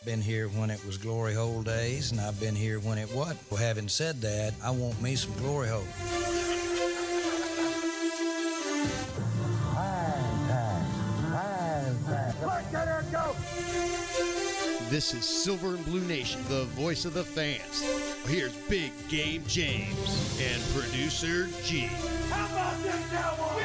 Been here when it was glory hole days, and I've been here when it wasn't. Well, having said that, I want me some glory hole. This is Silver and Blue Nation, the voice of the fans. Here's Big Game James and producer G. How about this, Cowboys?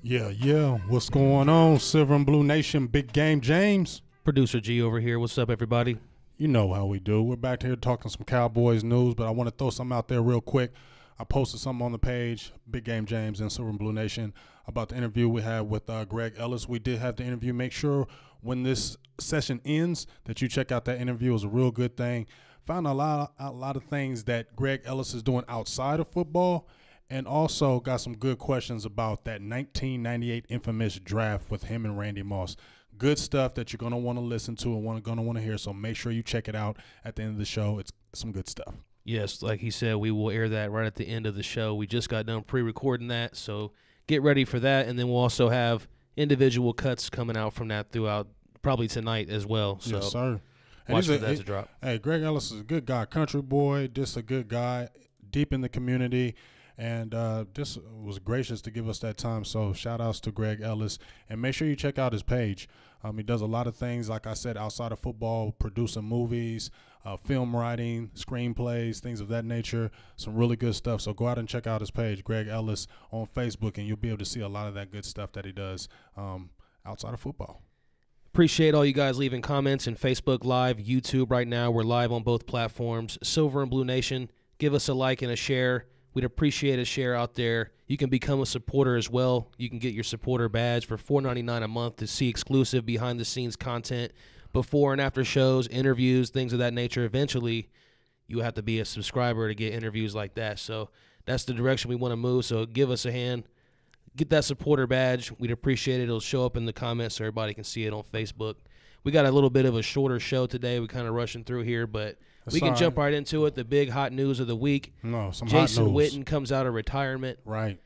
Yeah. What's going on, Silver and Blue Nation? Big Game James. Producer G over here. What's up, everybody? You know how we do. We're back here talking some Cowboys news, but I want to throw something out there real quick. I posted something on the page, Big Game James and Silver and Blue Nation, about the interview we had with Greg Ellis. We did have the interview. Make sure when this session ends that you check out that interview. It was a real good thing. Found a lot of things that Greg Ellis is doing outside of football, and also got some good questions about that 1998 infamous draft with him and Randy Moss. Good stuff that you're going to want to listen to and going to want to hear, so make sure you check it out at the end of the show. It's some good stuff. Yes, like he said, we will air that right at the end of the show. We just got done pre-recording that, so get ready for that, and then we'll also have individual cuts coming out from that throughout probably tonight as well. So yes, sir. Watch for that to drop. Hey, Greg Ellis is a good guy, country boy, just a good guy, deep in the community. And just was gracious to give us that time. So shout outs to Greg Ellis. And make sure you check out his page. He does a lot of things, like I said, outside of football, producing movies, film writing, screenplays, things of that nature. Some really good stuff. So go out and check out his page, Greg Ellis, on Facebook, and you'll be able to see a lot of that good stuff that he does outside of football. Appreciate all you guys leaving comments in Facebook Live, YouTube right now. We're live on both platforms. Silver and Blue Nation, give us a like and a share. We'd appreciate a share out there. You can become a supporter as well. You can get your supporter badge for $4.99 a month to see exclusive behind-the-scenes content, before and after shows, interviews, things of that nature. Eventually, you have to be a subscriber to get interviews like that. So that's the direction we want to move. So give us a hand. Get that supporter badge. We'd appreciate it. It'll show up in the comments so everybody can see it on Facebook. We got a little bit of a shorter show today. We're kind of rushing through here, but we can jump right into it. The big hot news of the week. Jason Witten comes out of retirement. Right.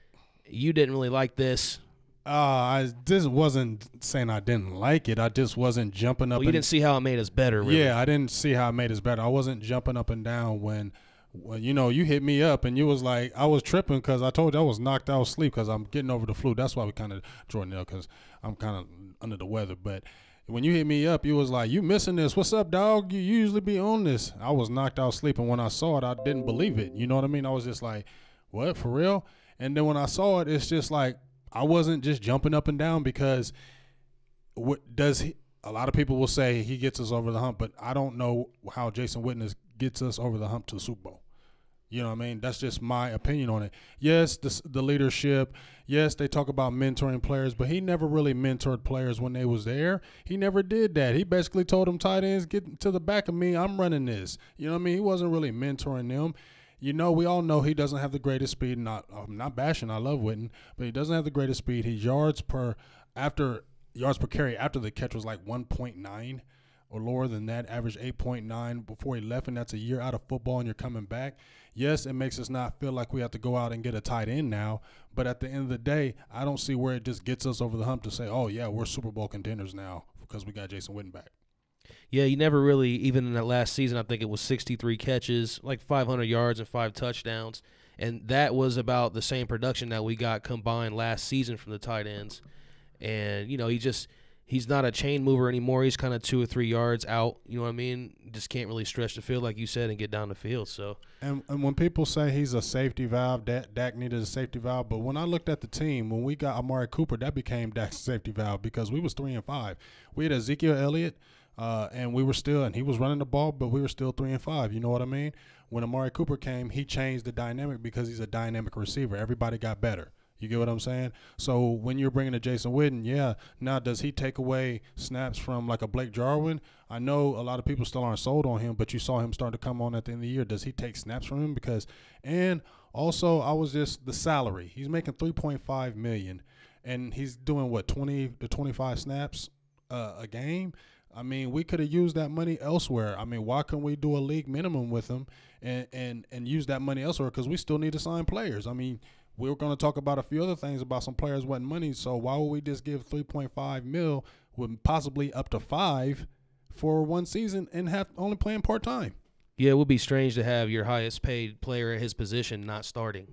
You didn't really like this. I just wasn't saying I didn't like it. I just wasn't jumping up. Well, you didn't see how it made us better, really. Yeah, I didn't see how it made us better. I wasn't jumping up and down when you hit me up and you was like, I was tripping because I told you I was knocked out of sleep because I'm getting over the flu. That's why we kind of joined there, because I'm kind of under the weather. But when you hit me up, you was like, you missing this. What's up, dog? You usually be on this. I was knocked out sleeping. When I saw it, I didn't believe it. You know what I mean? I was just like, what, for real? And then when I saw it, it's just like I wasn't just jumping up and down because a lot of people will say he gets us over the hump, but I don't know how Jason Witten gets us over the hump to the Super Bowl. You know what I mean? That's just my opinion on it. Yes, the leadership. Yes, they talk about mentoring players, but he never really mentored players when they was there. He never did that. He basically told them, tight ends, get to the back of me. I'm running this. You know what I mean? He wasn't really mentoring them. You know, we all know he doesn't have the greatest speed. I'm not bashing. I love Witten, but he doesn't have the greatest speed. His yards per carry after the catch was like 1.9 or lower than that, average 8.9 before he left, and that's a year out of football and you're coming back. Yes, it makes us not feel like we have to go out and get a tight end now, but at the end of the day, I don't see where it just gets us over the hump to say, oh, yeah, we're Super Bowl contenders now because we got Jason Witten back. Yeah, you never really, even in that last season, I think it was 63 catches, like 500 yards and 5 touchdowns, and that was about the same production that we got combined last season from the tight ends. And, you know, he's not a chain mover anymore. He's kind of 2 or 3 yards out. You know what I mean? Just can't really stretch the field, like you said, and get down the field. So, and when people say he's a safety valve, Dak needed a safety valve. But when I looked at the team, when we got Amari Cooper, that became Dak's safety valve because we was 3-5. We had Ezekiel Elliott, and he was running the ball, but we were still 3-5. You know what I mean? When Amari Cooper came, he changed the dynamic because he's a dynamic receiver. Everybody got better. You get what I'm saying? So when you're bringing a Jason Witten, yeah, now does he take away snaps from like a Blake Jarwin? I know a lot of people still aren't sold on him, but you saw him start to come on at the end of the year. Does he take snaps from him? And also I was just the salary. He's making $3.5 million, and he's doing what, 20 to 25 snaps a game? I mean, we could have used that money elsewhere. I mean, why couldn't we do a league minimum with him and use that money elsewhere? Because we still need to sign players. I mean, we were going to talk about a few other things about some players wanting money, so why would we just give $3.5 million with possibly up to $5 million for one season and have only playing part-time? Yeah, it would be strange to have your highest paid player at his position not starting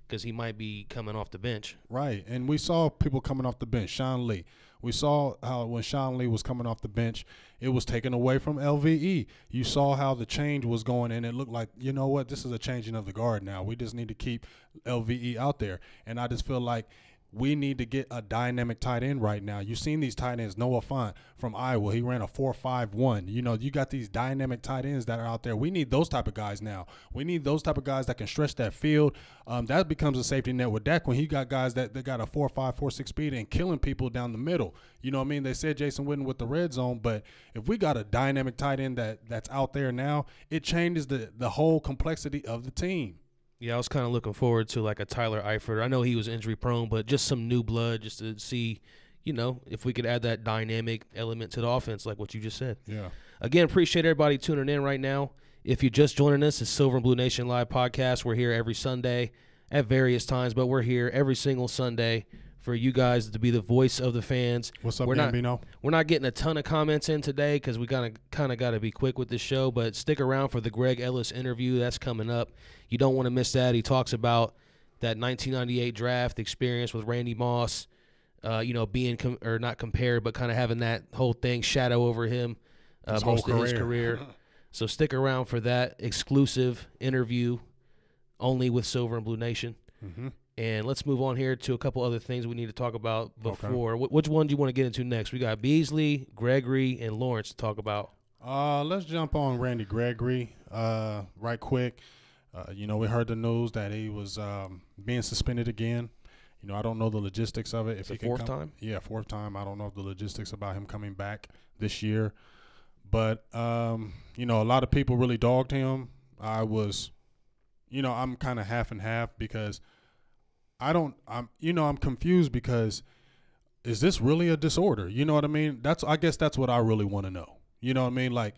because he might be coming off the bench. Right, and we saw people coming off the bench. Sean Lee. We saw how when Sean Lee was coming off the bench, it was taken away from LVE. You saw how the change was going, and it looked like, you know what, this is a changing of the guard now. We just need to keep LVE out there. And I just feel like we need to get a dynamic tight end right now. You've seen these tight ends. Noah Fant from Iowa, he ran a 4.51. You know, you got these dynamic tight ends that are out there. We need those type of guys now. We need those type of guys that can stretch that field. That becomes a safety net with Dak when he got guys that got a 4.5, 4.6 speed and killing people down the middle. You know what I mean? They said Jason Witten with the red zone, but if we got a dynamic tight end that's out there now, it changes the whole complexity of the team. Yeah, I was kind of looking forward to like a Tyler Eifert. I know he was injury prone, but just some new blood just to see, you know, if we could add that dynamic element to the offense like what you just said. Yeah. Again, appreciate everybody tuning in right now. If you're just joining us, it's Silver and Blue Nation Live Podcast. We're here every Sunday at various times, but we're here every single Sunday for you guys to be the voice of the fans. What's up, Gambino? We're not getting a ton of comments in today because we kind of got to be quick with this show, but stick around for the Greg Ellis interview. That's coming up. You don't want to miss that. He talks about that 1998 draft experience with Randy Moss, you know, being not compared, but kind of having that whole thing shadow over him most of his career. So stick around for that exclusive interview only with Silver and Blue Nation. Mm-hmm. And let's move on here to a couple other things we need to talk about before. Okay. Which one do you want to get into next? We got Beasley, Gregory, and Lawrence to talk about. Let's jump on Randy Gregory right quick. You know, we heard the news that he was being suspended again. You know, I don't know the logistics of it. If the fourth time? Yeah, fourth time. I don't know the logistics about him coming back this year. But, you know, a lot of people really dogged him. I'm kind of half and half because I'm confused because is this really a disorder? You know what I mean? I guess that's what I really want to know. You know what I mean? Like,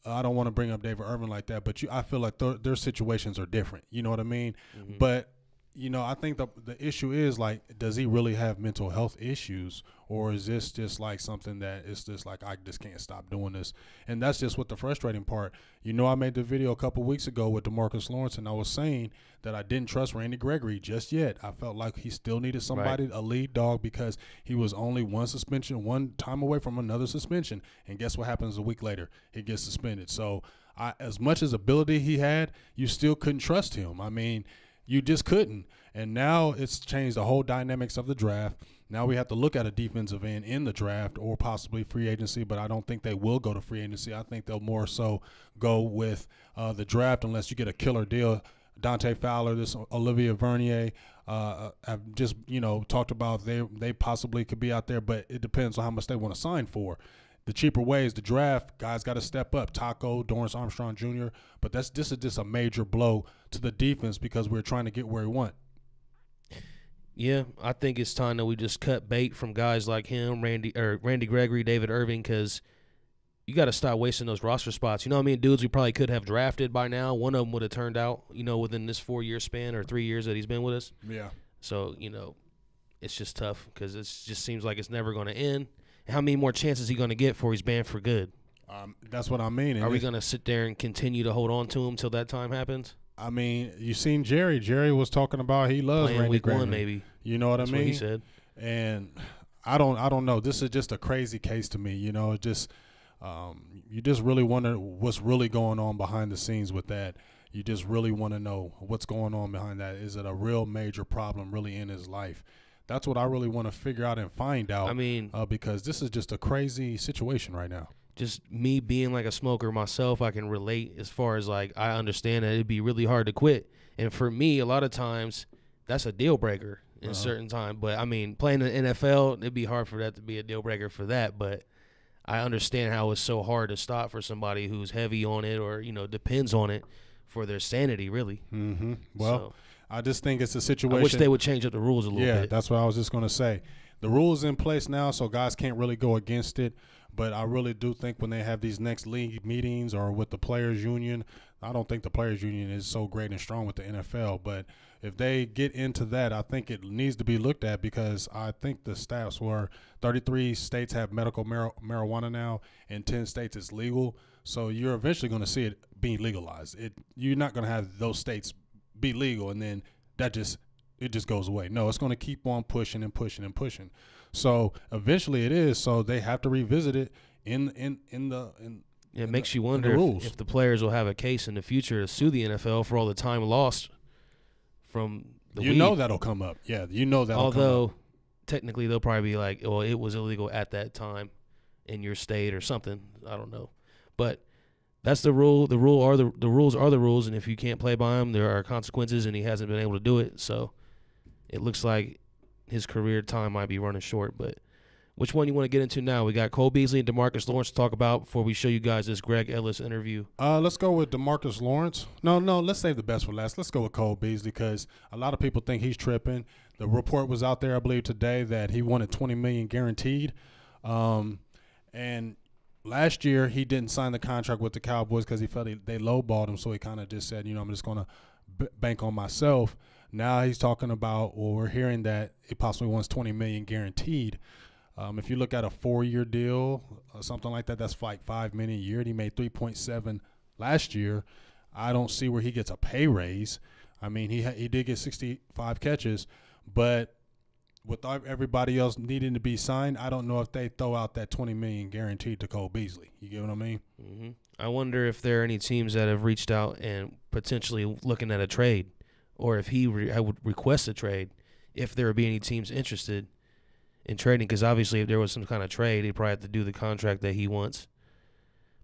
I don't want to bring up David Irvin like that, but I feel like their situations are different. You know what I mean? Mm-hmm. But I think the issue is, like, does he really have mental health issues, or is this just like something that it's just like, I just can't stop doing this? And that's just what the frustrating part. I made the video a couple weeks ago with DeMarcus Lawrence, and I was saying that I didn't trust Randy Gregory just yet. I felt like he still needed somebody, a lead dog, because he was only one time away from another suspension. And guess what happens a week later? He gets suspended. So as much as ability he had, you still couldn't trust him. I mean, you just couldn't. And now it's changed the whole dynamics of the draft. Now we have to look at a defensive end in the draft or possibly free agency, but I don't think they will go to free agency. I think they'll more so go with the draft unless you get a killer deal. Dante Fowler, this Olivia Vernier, have just, talked about they possibly could be out there, but it depends on how much they want to sign for. The cheaper way is the draft. Guys got to step up. Taco, Dorrance Armstrong Jr. But this is just a major blow to the defense because we're trying to get where we want. Yeah, I think it's time that we just cut bait from guys like him, Randy Gregory, David Irving, because you got to stop wasting those roster spots. You know what I mean? Dudes we probably could have drafted by now. One of them would have turned out, within this 4-year span or 3 years that he's been with us. Yeah. So, it's just tough because it just seems like it's never going to end. How many more chances is he going to get before he's banned for good? That's what I mean. Are we going to sit there and continue to hold on to him till that time happens? I mean, you seen Jerry. Jerry was talking about he loves playing Randy week Gregory. One, maybe. You know what That's I mean? What he said. And I don't know. This is just a crazy case to me. It just you just really wonder what's really going on behind the scenes with that. You just really want to know what's going on behind that. Is it a real major problem really in his life? That's what I really want to figure out and find out. I mean, because this is just a crazy situation right now. Just me being like a smoker myself, I can relate as far as like I understand that it'd be really hard to quit. And for me, a lot of times that's a deal breaker in a certain time. But I mean, playing in the NFL, it'd be hard for that to be a deal breaker for that. But I understand how it's so hard to stop for somebody who's heavy on it or, depends on it for their sanity, really. Mm-hmm. Well, I just think it's a situation. I wish they would change up the rules a little bit. Yeah, that's what I was just going to say. The rules in place now, so guys can't really go against it. But I really do think when they have these next league meetings or with the players' union, I don't think the players' union is so great and strong with the NFL. But if they get into that, I think it needs to be looked at because I think the stats were 33 states have medical marijuana now and 10 states it's legal. So you're eventually going to see it being legalized. You're not going to have those states be legal and then it just goes away. No, it's going to keep on pushing and pushing and pushing. So eventually it is. So they have to revisit it It makes you wonder if the players will have a case in the future to sue the NFL for all the time lost from the weed. That'll come up. Yeah, that'll come up. Although technically they'll probably be like, well, it was illegal at that time in your state or something. I don't know. But that's the rule. The rules are the rules, and if you can't play by them, there are consequences, and he hasn't been able to do it. So it looks like his career time might be running short. But which one you want to get into now? We got Cole Beasley and DeMarcus Lawrence to talk about before we show you guys this Greg Ellis interview. Let's go with DeMarcus Lawrence. No, let's save the best for last. Let's go with Cole Beasley because a lot of people think he's tripping. The report was out there, I believe, today that he wanted $20 million guaranteed. And last year he didn't sign the contract with the Cowboys because he felt they lowballed him, so he kind of just said, I'm just going to bank on myself. Now he's talking about, we're hearing that he possibly wants $20 million guaranteed. If you look at a 4-year deal, something like that, that's like $5 million a year. And he made 3.7 last year. I don't see where he gets a pay raise. I mean, he did get 65 catches, but with everybody else needing to be signed, I don't know if they throw out that $20 million guaranteed to Cole Beasley. You get what I mean? Mm-hmm. I wonder if there are any teams that have reached out and potentially looking at a trade, or if he would request a trade, if there would be any teams interested in trading, because obviously if there was some kind of trade, he'd probably have to do the contract that he wants.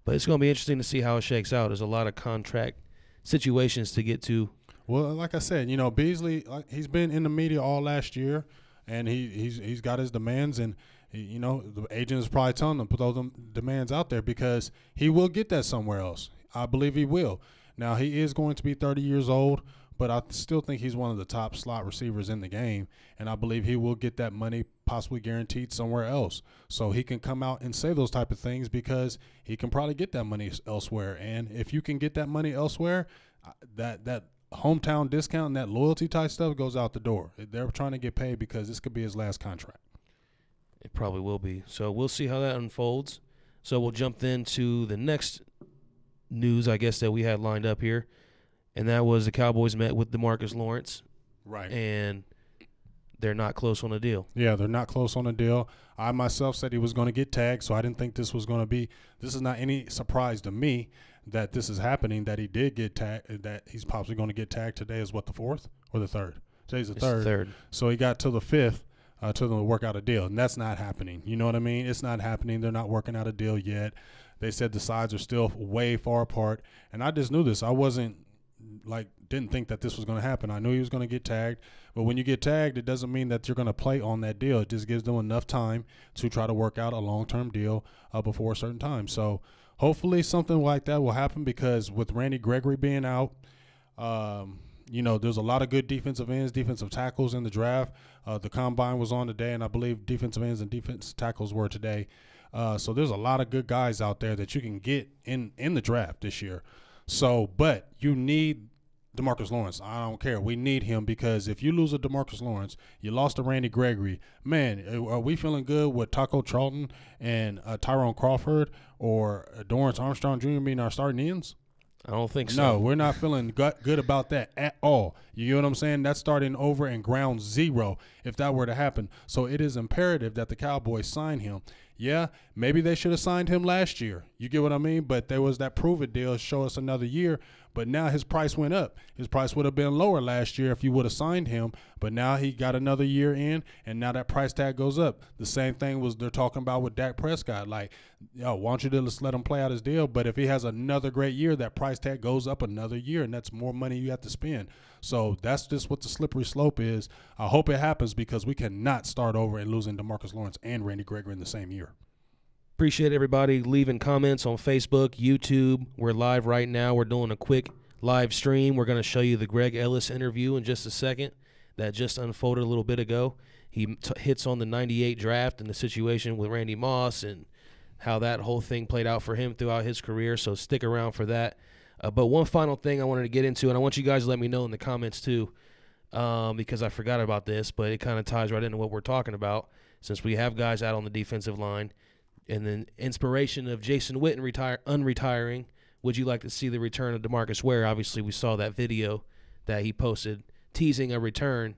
But it's going to be interesting to see how it shakes out. There's a lot of contract situations to get to. Well, like I said, Beasley, he's been in the media all last year, and he's got his demands, and the agent is probably telling him to put those demands out there because he will get that somewhere else. I believe he will. Now, he is going to be 30 years old, but I still think he's one of the top slot receivers in the game, and I believe he will get that money possibly guaranteed somewhere else. So he can come out and say those type of things because he can probably get that money elsewhere. And if you can get that money elsewhere, that hometown discount and that loyalty type stuff goes out the door. They're trying to get paid because this could be his last contract. It probably will be. So we'll see how that unfolds. So we'll jump into the next news, I guess, that we had lined up here, and that was the Cowboys met with DeMarcus Lawrence. Right. And they're not close on a deal. Yeah, they're not close on a deal. I myself said he was going to get tagged, so I didn't think this was going to be – this is not any surprise to me that this is happening, that he did get tagged, that he's possibly going to get tagged today is what, the 4th or the 3rd? Today's the 3rd. The 3rd. So he got to the 5th to work out a deal, and that's not happening. You know what I mean? It's not happening. They're not working out a deal yet. They said the sides are still way far apart, and I just knew this. I wasn't didn't think that this was going to happen. I knew he was going to get tagged, but when you get tagged, it doesn't mean that you're going to play on that deal. It just gives them enough time to try to work out a long-term deal before a certain time. So hopefully something like that will happen, because with Randy Gregory being out, there's a lot of good defensive ends, defensive tackles in the draft. The combine was on today, and I believe defensive ends and defensive tackles were today. So there's a lot of good guys out there that you can get in the draft this year. So, but you need DeMarcus Lawrence. I don't care. We need him, because if you lose a DeMarcus Lawrence, you lost to Randy Gregory. Man, are we feeling good with Taco Charlton and Tyrone Crawford or Dorrance Armstrong Jr. being our starting ends? I don't think so. No, we're not feeling good about that at all. You get what I'm saying? That's starting over in ground zero if that were to happen. So it is imperative that the Cowboys sign him. Yeah, maybe they should have signed him last year. You get what I mean? But there was that prove-it deal, show us another year. But now his price went up. His price would have been lower last year if you would have signed him. But now he got another year in, and now that price tag goes up. The same thing was they're talking about with Dak Prescott. Like, why don't you just let him play out his deal? But if he has another great year, that price tag goes up another year, and that's more money you have to spend. So that's just what the slippery slope is. I hope it happens, because we cannot start over and losing DeMarcus Lawrence and Randy Gregory in the same year. Appreciate everybody leaving comments on Facebook, YouTube. We're live right now. We're doing a quick live stream. We're going to show you the Greg Ellis interview in just a second that just unfolded a little bit ago. He hits on the 98 draft and the situation with Randy Moss and how that whole thing played out for him throughout his career, so stick around for that. But one final thing I wanted to get into, and I want you guys to let me know in the comments too, because I forgot about this, but it kind of ties right into what we're talking about, since we have guys out on the defensive line. And then inspiration of Jason Witten unretiring. Would you like to see the return of DeMarcus Ware? Obviously, we saw that video that he posted teasing a return.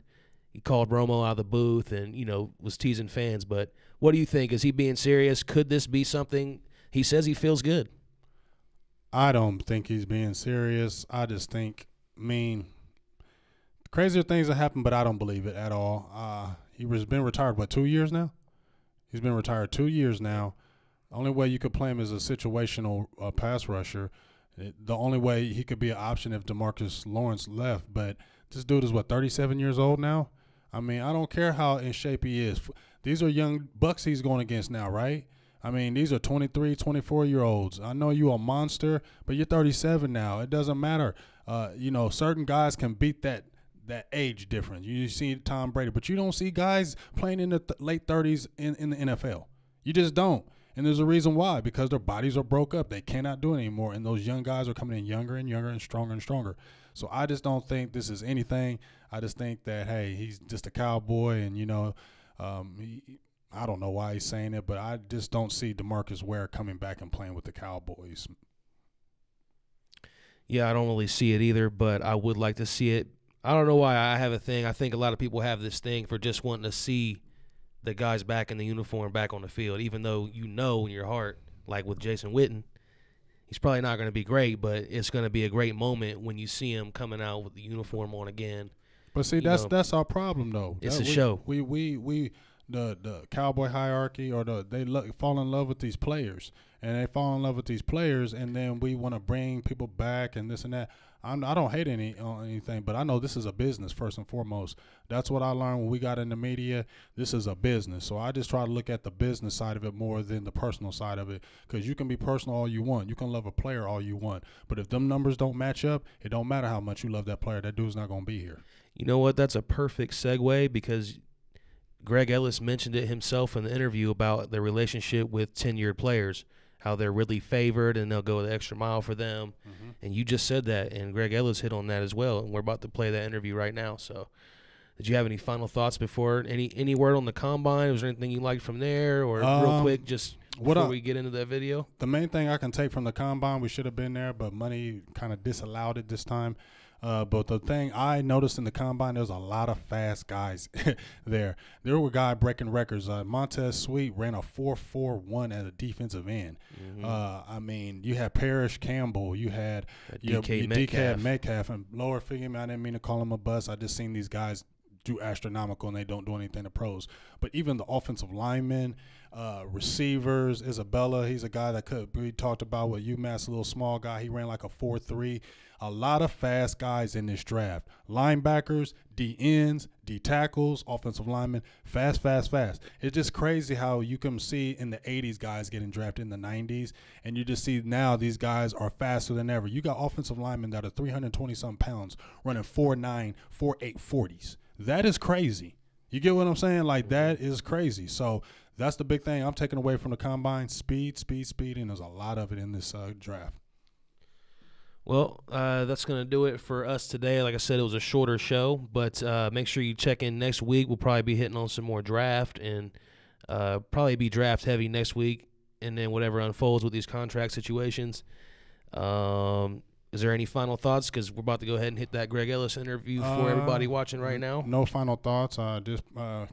He called Romo out of the booth and, was teasing fans. But what do you think? Is he being serious? Could this be something? He says he feels good. I don't think he's being serious. I just think, crazier things have happened, but I don't believe it at all. He's been retired, 2 years now? He's been retired 2 years now. The only way you could play him as a situational pass rusher. The only way he could be an option if DeMarcus Lawrence left. But this dude is, 37 years old now? I don't care how in shape he is. These are young bucks he's going against now, right? These are 23, 24-year-olds. I know you're a monster, but you're 37 now. It doesn't matter. Certain guys can beat that age difference. You see Tom Brady, but you don't see guys playing in the late 30s in the NFL. You just don't. And there's a reason why, because their bodies are broke up. They cannot do it anymore, and those young guys are coming in younger and younger and stronger and stronger. So I just don't think this is anything. I just think that, hey, he's just a cowboy, and, I don't know why he's saying it, but I just don't see DeMarcus Ware coming back and playing with the Cowboys. Yeah, I don't really see it either, but I would like to see it. I don't know why I have a thing. I think a lot of people have this thing for just wanting to see the guys back in the uniform, back on the field, even though in your heart, like with Jason Witten, he's probably not going to be great, but it's going to be a great moment when you see him coming out with the uniform on again. But see, that's our problem, though. It's a show. The Cowboy hierarchy, or they fall in love with these players, and they fall in love with these players, and then we want to bring people back and this and that. I don't hate anything, but I know this is a business first and foremost. That's what I learned when we got in the media. This is a business, so I just try to look at the business side of it more than the personal side of it, because you can be personal all you want. You can love a player all you want, but if them numbers don't match up, it don't matter how much you love that player. That dude's not going to be here. You know what? That's a perfect segue, because Greg Ellis mentioned it himself in the interview about the relationship with tenured players. how they're really favored and they'll go the extra mile for them. And you just said that, and Greg Ellis hit on that as well, and we're about to play that interview right now. So did you have any final thoughts before any word on the combine? Was there anything you liked from there, or real quick just before we get into that video? The main thing I can take from the combine, we should have been there, but money kind of disallowed it this time. But the thing I noticed in the combine, there's a lot of fast guys there. There were guys breaking records. Montez Sweet ran a 4.41 at a defensive end. I mean, you had Parrish Campbell. You had DK Metcalf. And lower figure, I didn't mean to call him a bust. I just seen these guys do astronomical, and they don't do anything to pros. But even the offensive linemen, receivers, Isabella, he's a guy that could be talked about with UMass, a little small guy. He ran like a 4.3. A lot of fast guys in this draft. Linebackers, D ends, D tackles, offensive linemen, fast. It's just crazy how you can see in the 80s guys getting drafted in the 90s, and you just see now these guys are faster than ever. You got offensive linemen that are 320-something pounds running 4.9, 4.8 40s. That is crazy. You get what I'm saying? Like, that is crazy. So that's the big thing I'm taking away from the combine. Speed, and there's a lot of it in this draft. Well, that's going to do it for us today. Like I said, it was a shorter show, but make sure you check in next week. We'll probably be hitting on some more draft, and probably be draft heavy next week, and then whatever unfolds with these contract situations. Is there any final thoughts? Because we're about to go ahead and hit that Greg Ellis interview for everybody watching right now. No final thoughts. Just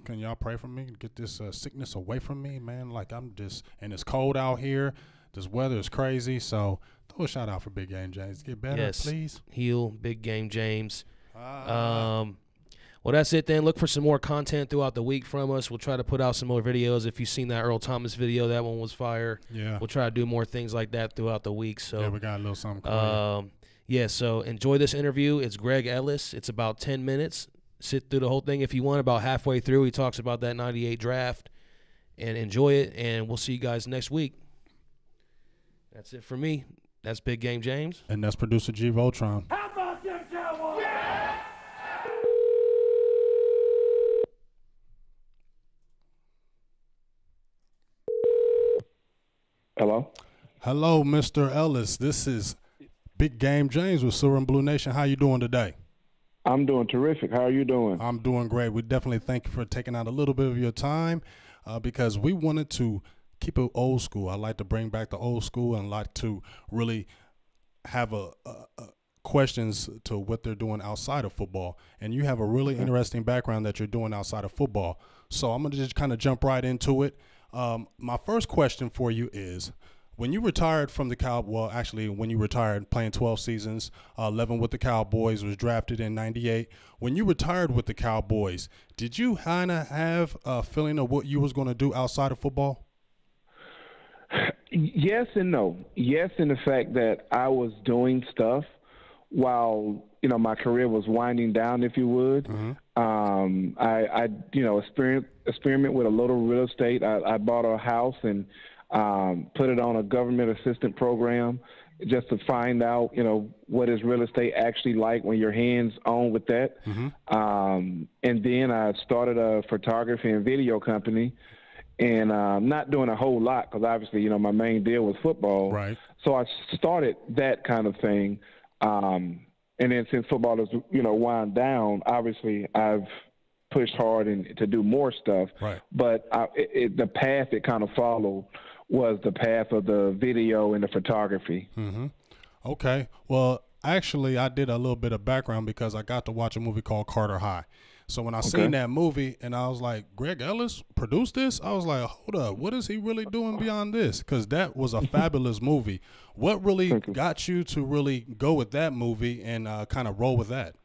can y'all pray for me? Get this sickness away from me, man. Like, I'm just, and it's cold out here. This weather is crazy, so throw a shout out for Big Game James. Get better, please. Heal, Big Game James. Well, that's it then. Look for some more content throughout the week from us. We'll try to put out some more videos. If you've seen that Earl Thomas video, that one was fire. Yeah. We'll try to do more things like that throughout the week. So yeah, we got a little something cool. Yeah, so enjoy this interview. It's Greg Ellis. It's about 10 minutes. Sit through the whole thing if you want. About halfway through, he talks about that 98 draft. And enjoy it, and we'll see you guys next week. That's it for me. That's Big Game James. And that's producer G Voltron. How about them Cowboys? Yeah! Hello, Mr. Ellis. This is Big Game James with Silver and Blue Nation. How you doing today? I'm doing terrific. How are you doing? I'm doing great. We definitely thank you for taking out a little bit of your time because we wanted to keep it old school. I like to bring back the old school and like to really have questions to what they're doing outside of football. And you have a really interesting background that you're doing outside of football. So I'm going to just kind of jump right into it. My first question for you is, when you retired from the Cowboys, well, actually, when you retired playing 12 seasons, 11 with the Cowboys, was drafted in 98. When you retired with the Cowboys, did you kind of have a feeling of what you was going to do outside of football? Yes and no. Yes, in the fact that I was doing stuff while, my career was winding down, if you would. I experiment with a little real estate. I bought a house and put it on a government assistant program just to find out, what is real estate actually like when you're hands-on with that. And then I started a photography and video company, and not doing a whole lot because obviously, my main deal was football. Right. So I started that kind of thing. And then since football is, wound down, obviously I've pushed hard to do more stuff. Right. But the path it kind of followed was the path of the video and the photography. Okay. Well, actually, I did a little bit of background because I got to watch a movie called Carter High. So when I seen that movie and I was like, Greg Ellis produced this? I was like, hold up, what is he really doing beyond this? Because that was a fabulous movie. What really got you to really go with that movie and kind of roll with that?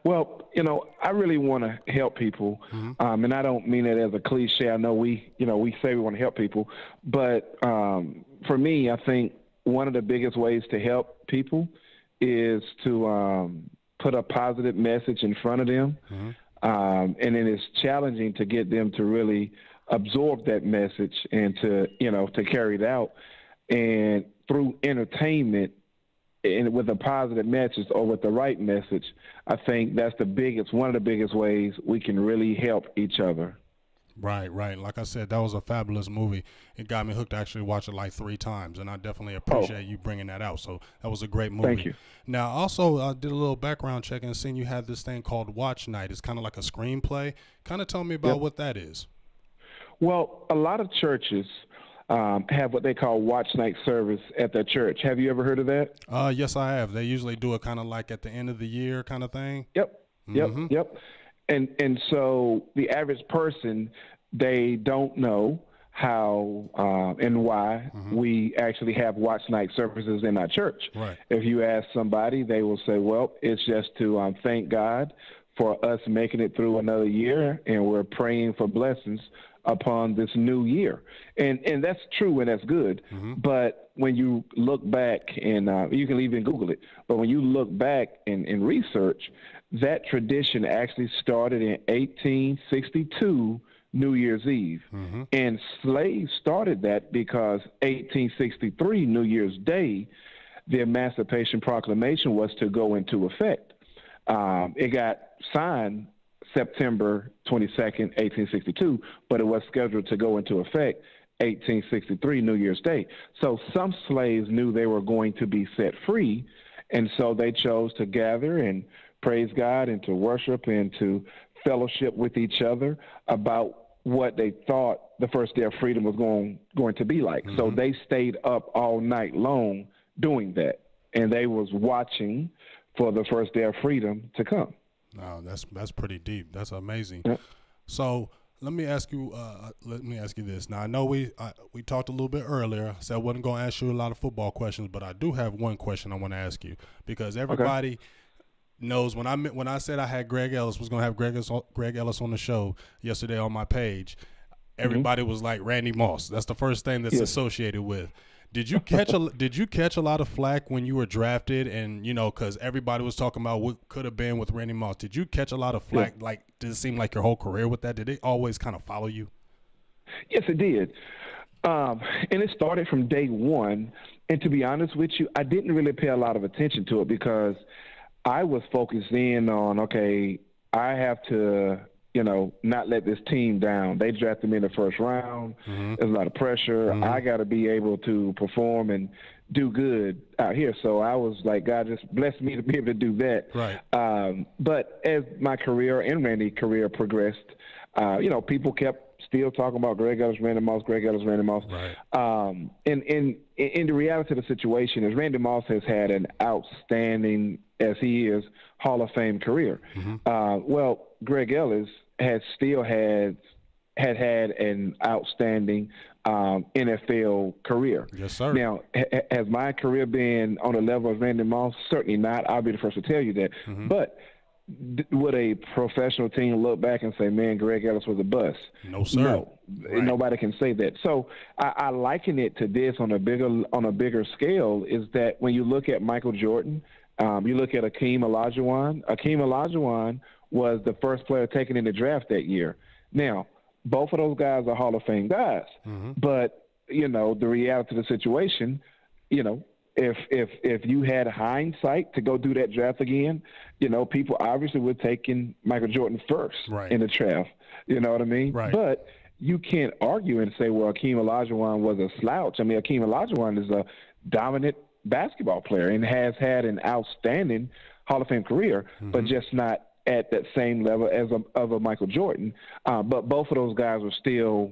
Well, I really want to help people, and I don't mean it as a cliche. I know we say we want to help people, but for me, I think one of the biggest ways to help people is to put a positive message in front of them, and then it's challenging to get them to really absorb that message and to carry it out, and through entertainment. And with a positive message or with the right message, I think that's one of the biggest ways we can really help each other. Right. Like I said, that was a fabulous movie. It got me hooked. I actually watched it like 3 times, and I definitely appreciate you bringing that out. So that was a great movie. Thank you. Now, also, I did a little background check and seen you had this thing called Watch Night. It's kind of like a screenplay. Kind of tell me about what that is. Well, a lot of churches have what they call watch night service at their church. Have you ever heard of that? Yes, I have. They usually do it kind of like at the end of the year kind of thing. Yep. And so the average person, they don't know how and why we actually have watch night services in our church. Right. If you ask somebody, they will say, well, it's just to thank God for us making it through another year, and we're praying for blessings upon this new year. And that's true, and that's good. But when you look back, and you can even Google it, but when you look back and research, that tradition actually started in 1862, New Year's Eve. And slaves started that because 1863, New Year's Day, the Emancipation Proclamation was to go into effect. It got signed September 22nd, 1862, but it was scheduled to go into effect 1863, New Year's Day. So some slaves knew they were going to be set free, and so they chose to gather and praise God and to worship and to fellowship with each other about what they thought the first day of freedom was going to be like. So they stayed up all night long doing that, and they was watching for the first day of freedom to come. No, that's pretty deep. That's amazing. Yep. So let me ask you this. Now I know we talked a little bit earlier. I said I wasn't going to ask you a lot of football questions, but I do have one question I want to ask you, because everybody knows when I said I had Greg Ellis, was going to have Greg Ellis on the show yesterday on my page. Everybody was like Randy Moss. That's the first thing that's associated with. Did you catch a lot of flack when you were drafted, and because everybody was talking about what could have been with Randy Moss? Did you catch a lot of flack? Yeah. Like, did it seem like your whole career with that? Did it always kind of follow you? Yes, it did. And it started from day one. And to be honest with you, I didn't really pay a lot of attention to it because I was focused in on, okay, I have to, not let this team down. They drafted me in the first round. There's a lot of pressure. I got to be able to perform and do good out here. So I was like, God just blessed me to be able to do that. Right. But as my career and Randy's career progressed, people kept still talking about Greg Ellis, Randy Moss, Greg Ellis, Randy Moss. Right. And the reality of the situation is Randy Moss has had an outstanding, as he is, Hall of Fame career. Well, Greg Ellis has still had an outstanding NFL career. Yes, sir. Now, has my career been on the level of Randy Moss? Certainly not. I'll be the first to tell you that. But would a professional team look back and say, man, Greg Ellis was a bust? No, sir. No, right. Nobody can say that. So I liken it to this on a bigger scale, is that when you look at Michael Jordan, you look at Akeem Olajuwon. Akeem Olajuwon was the first player taken in the draft that year. Now, both of those guys are Hall of Fame guys. But, the reality of the situation, if you had hindsight to go do that draft again, people obviously would take in Michael Jordan first in the draft. You know what I mean? Right. But you can't argue and say, well, Akeem Olajuwon was a slouch. I mean, Akeem Olajuwon is a dominant basketball player and has had an outstanding Hall of Fame career, but just not at that same level as of a Michael Jordan. But both of those guys were still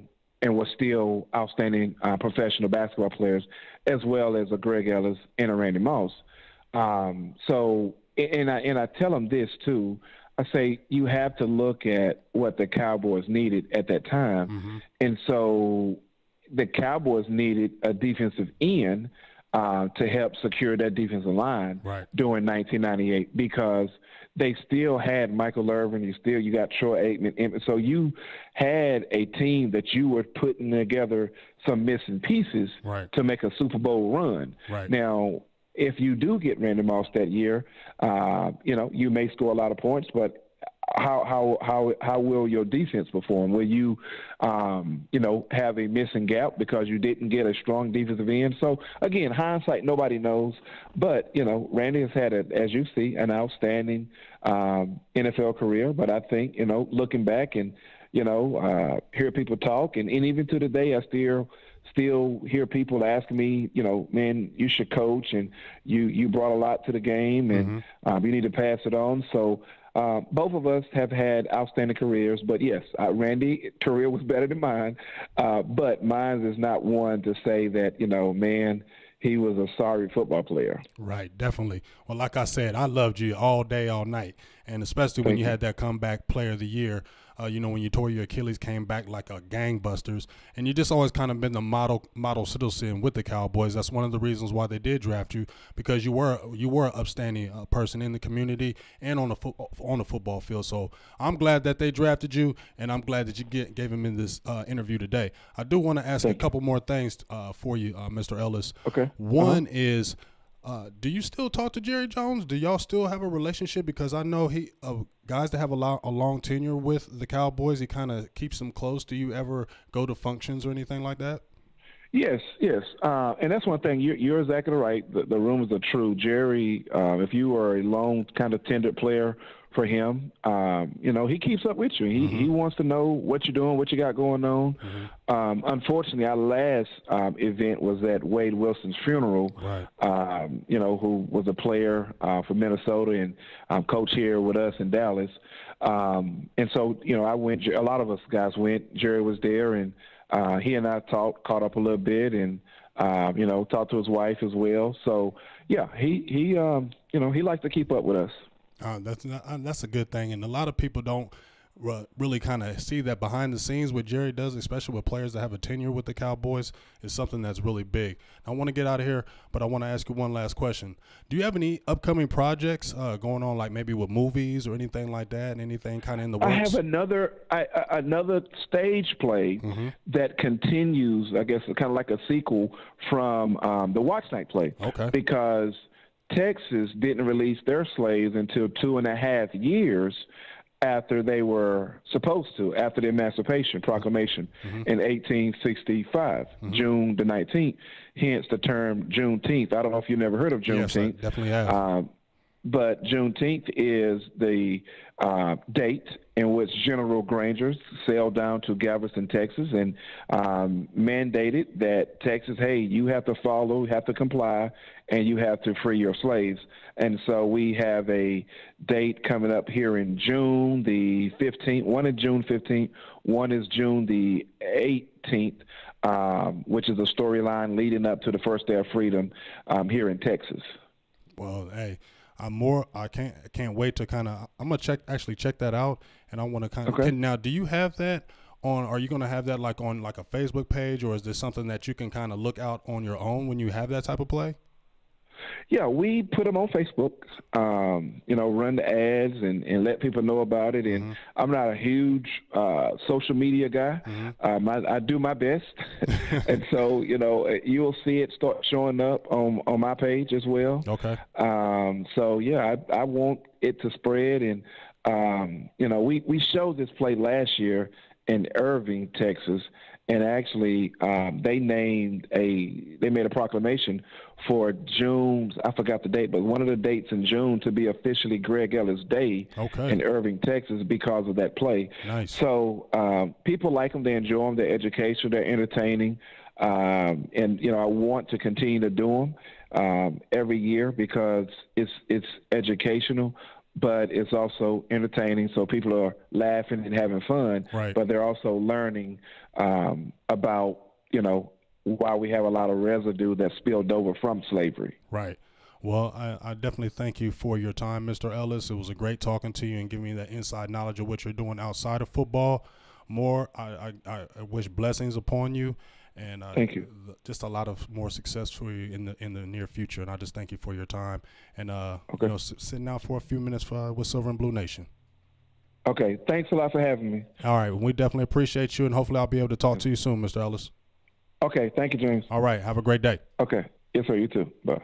outstanding professional basketball players, as well as a Greg Ellis and a Randy Moss. So I tell them this too. I say you have to look at what the Cowboys needed at that time. And so the Cowboys needed a defensive end to help secure that defensive line during 1998, because they still had Michael Irvin. You got Troy Aikman. So you had a team that you were putting together some missing pieces to make a Super Bowl run. Now, if you do get Randy Moss that year, you may score a lot of points, but how will your defense perform? Will you, have a missing gap because you didn't get a strong defensive end? So again, hindsight, nobody knows. But Randy has had, as you see, an outstanding NFL career. But I think looking back and hear people talk. And even to today, I still hear people ask me, man, you should coach, and you brought a lot to the game, and you need to pass it on. So both of us have had outstanding careers, but yes, Randy's career was better than mine, but mine is not one to say that, man, he was a sorry football player. Right, definitely. Well, like I said, I loved you all day, all night, and especially when you had that comeback player of the year. When you tore your Achilles, came back like a gangbusters, and you just always kind of been the model citizen with the Cowboys. That's one of the reasons why they did draft you, because you were an upstanding person in the community and on the football field. So I'm glad that they drafted you, and I'm glad that you gave him in this interview today. I do want to ask a couple more things for you, Mr. Ellis. Okay. One is, do you still talk to Jerry Jones? Do y'all still have a relationship? Because I know guys that have a long tenure with the Cowboys, he kind of keeps them close. Do you ever go to functions or anything like that? Yes. And that's one thing. You're exactly right. The rumors are true. Jerry, if you are a long kind of tenured player for him, he keeps up with you. He wants to know what you're doing, what you got going on. Unfortunately, our last event was at Wade Wilson's funeral, right. Who was a player for Minnesota and coach here with us in Dallas. And so, I went. A lot of us guys went. Jerry was there, and he and I caught up a little bit, and talked to his wife as well. So yeah, he likes to keep up with us. That's a good thing, and a lot of people don't really kind of see that behind the scenes. What Jerry does, especially with players that have a tenure with the Cowboys, is something that's really big. I want to get out of here, but I want to ask you one last question. Do you have any upcoming projects going on, like maybe with movies or anything like that, and anything kind of in the works? I have another stage play that continues, I guess, kind of like a sequel from the Watch Night play. Okay. Because Texas didn't release their slaves until 2.5 years after they were supposed to, after the Emancipation Proclamation in 1865, June the 19th, hence the term Juneteenth. I don't know if you've never heard of Juneteenth. Yes, I definitely have. But Juneteenth is the date in which General Granger sailed down to Galveston, Texas, and mandated that Texas, hey, you have to follow, you have to comply, and you have to free your slaves. And so we have a date coming up here in June the 15th. One is June 15th. One is June the 18th, which is a storyline leading up to the first day of freedom here in Texas. Well, hey, I can't wait to kind of. I'm gonna check that out, and I want to kind of. Okay. Now, do you have that on? Are you gonna have that like on like a Facebook page, or is this something that you can kind of look out on your own when you have that type of play? Yeah, we put them on Facebook, run the ads and let people know about it. And I'm not a huge social media guy. I do my best. And so, you'll see it start showing up on my page as well. Okay. So, yeah, I want it to spread. And, we showed this play last year in Irving, Texas. And actually, they made a proclamation for June. I forgot the date, but one of the dates in June to be officially Greg Ellis Day in Irving, Texas, because of that play. Nice. So people like them. They enjoy them. They're educational. They're entertaining. And I want to continue to do them every year because it's educational. But it's also entertaining, so people are laughing and having fun. Right. But they're also learning about, why we have a lot of residue that spilled over from slavery. Right. Well, I definitely thank you for your time, Mr. Ellis. It was a great talking to you and giving me that inside knowledge of what you're doing outside of football. I wish blessings upon you. And thank you. Just a lot of more success for you in the near future. And I just thank you for your time. And sitting out for a few minutes with Silver and Blue Nation. Okay, thanks a lot for having me. All right, we definitely appreciate you, and hopefully I'll be able to talk to you soon, Mr. Ellis. Okay, thank you, James. All right, have a great day. Okay, yes, sir. You too. Bye.